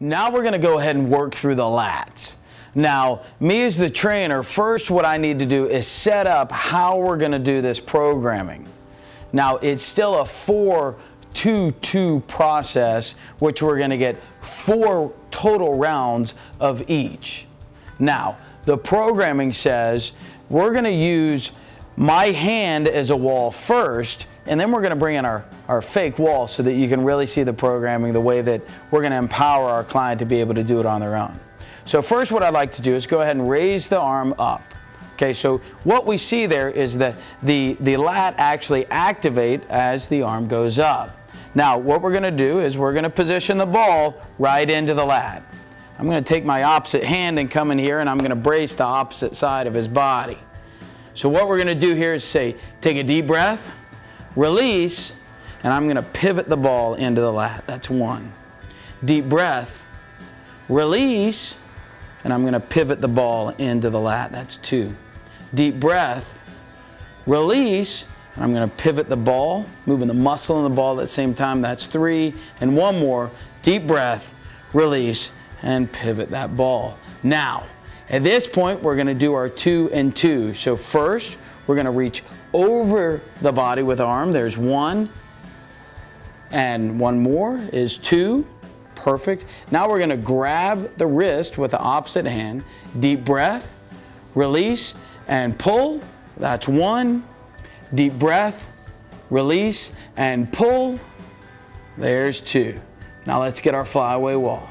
Now we're going to go ahead and work through the lats. Now, me as the trainer, first what I need to do is set up how we're going to do this programming. Now, it's still a 4-2-2 process, which we're going to get 4 total rounds of each. Now, the programming says we're going to use my hand as a wall first, and then we're going to bring in our fake wall so that you can really see the programming the way that we're going to empower our client to be able to do it on their own. So first what I'd like to do is go ahead and raise the arm up. Okay, so what we see there is that the lat actually activate as the arm goes up. Now what we're going to do is we're going to position the ball right into the lat. I'm going to take my opposite hand and come in here and I'm going to brace the opposite side of his body. So what we're going to do here is say, take a deep breath, release, and I'm going to pivot the ball into the lat. That's 1. Deep breath, release, and I'm going to pivot the ball into the lat. That's 2. Deep breath, release, and I'm going to pivot the ball, moving the muscle in the ball at the same time. That's 3. And one more. Deep breath, release, and pivot that ball. Now, at this point, we're going to do our 2 and 2. So first, we're going to reach over the body with arm. There's 1. And one more is 2. Perfect. Now we're going to grab the wrist with the opposite hand. Deep breath, release, and pull. That's 1. Deep breath, release, and pull. There's 2. Now let's get our flyaway wall.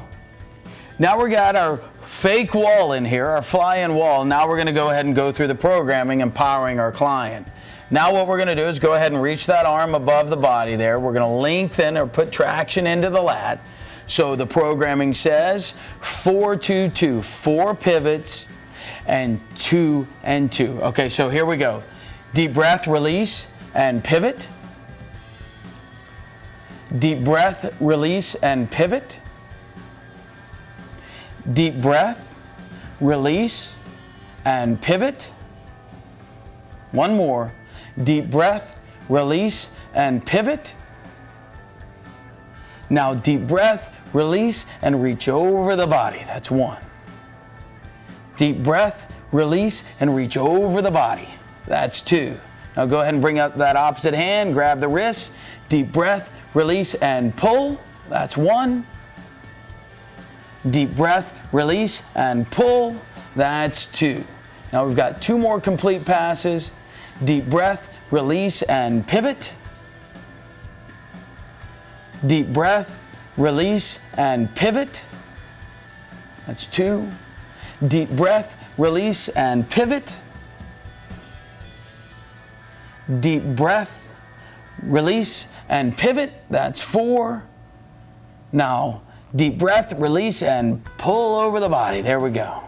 Now we got our fake wall in here, our fly-in wall. Now we're going to go ahead and go through the programming, empowering our client. Now what we're going to do is go ahead and reach that arm above the body there. We're going to lengthen or put traction into the lat. So the programming says 4-2-2, 4 pivots and 2 and 2. Okay, so here we go. Deep breath, release, and pivot. Deep breath, release, and pivot. Deep breath, release, and pivot. One more. Deep breath, release, and pivot. Now deep breath, release, and reach over the body. That's 1. Deep breath, release, and reach over the body. That's 2. Now go ahead and bring up that opposite hand, grab the wrist. Deep breath, release, and pull. That's 1. Deep breath, release, and pull. That's 2. Now we've got 2 more complete passes. Deep breath, release, and pivot. Deep breath, release, and pivot. That's 2. Deep breath, release, and pivot. Deep breath, release, and pivot. That's 4. Now, deep breath, release, and pull over the body. There we go.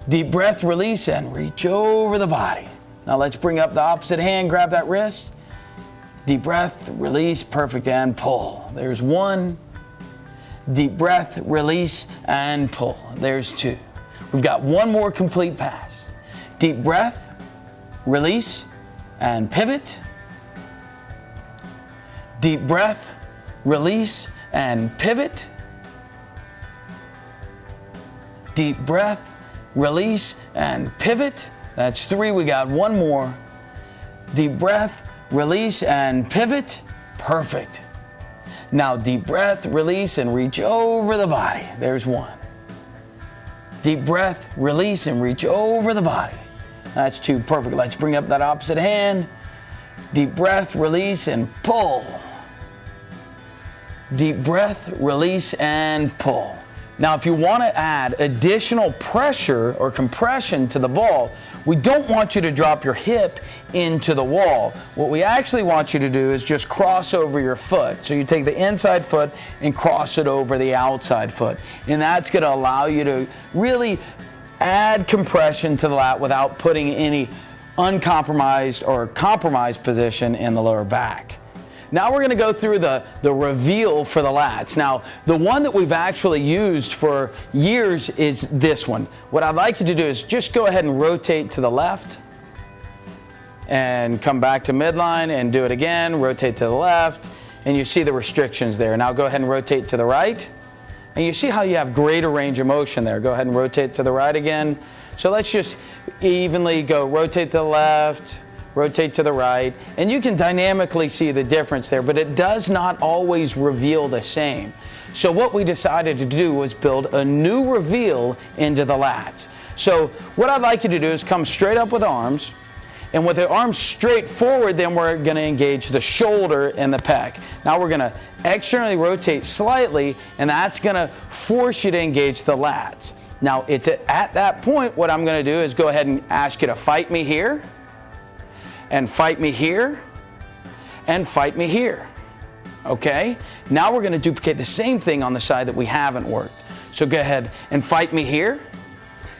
Deep breath, release, and reach over the body. Now let's bring up the opposite hand, grab that wrist. Deep breath, release, perfect, and pull. There's 1. Deep breath, release, and pull. There's 2. We've got 1 more complete pass. Deep breath, release, and pivot. Deep breath, release, and pivot. Deep breath, release, and pivot. That's 3. We got 1 more. Deep breath, release, and pivot. Perfect. Now deep breath, release, and reach over the body. There's 1. Deep breath, release, and reach over the body. That's 2. Perfect. Let's bring up that opposite hand. Deep breath, release, and pull. Deep breath, release, and pull. Now if you want to add additional pressure or compression to the ball, we don't want you to drop your hip into the wall. What we actually want you to do is just cross over your foot. So you take the inside foot and cross it over the outside foot. And that's going to allow you to really add compression to the lat without putting any uncompromised or compromised position in the lower back. Now we're going to go through the reveal for the lats. Now, the one that we've actually used for years is this one. What I'd like you to do is just go ahead and rotate to the left and come back to midline and do it again. Rotate to the left, and you see the restrictions there. Now go ahead and rotate to the right And you see how you have greater range of motion there. Go ahead and rotate to the right again. So let's just evenly go rotate to the left, rotate to the right, and you can dynamically see the difference there, but it does not always reveal the same. So what we decided to do was build a new reveal into the lats. So what I'd like you to do is come straight up with arms, and with the arms straight forward, then we're going to engage the shoulder and the pec. Now we're going to externally rotate slightly, and that's going to force you to engage the lats. Now it's at that point, what I'm going to do is go ahead and ask you to fight me here, and fight me here, and fight me here. Okay? Now we're going to duplicate the same thing on the side that we haven't worked. So go ahead and fight me here.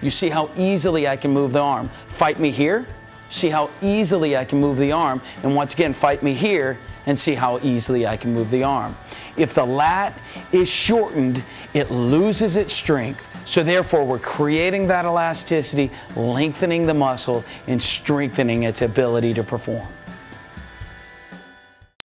You see how easily I can move the arm. Fight me here. See how easily I can move the arm. And once again, fight me here and see how easily I can move the arm. If the lat is shortened, it loses its strength. So therefore, we're creating that elasticity, lengthening the muscle, and strengthening its ability to perform.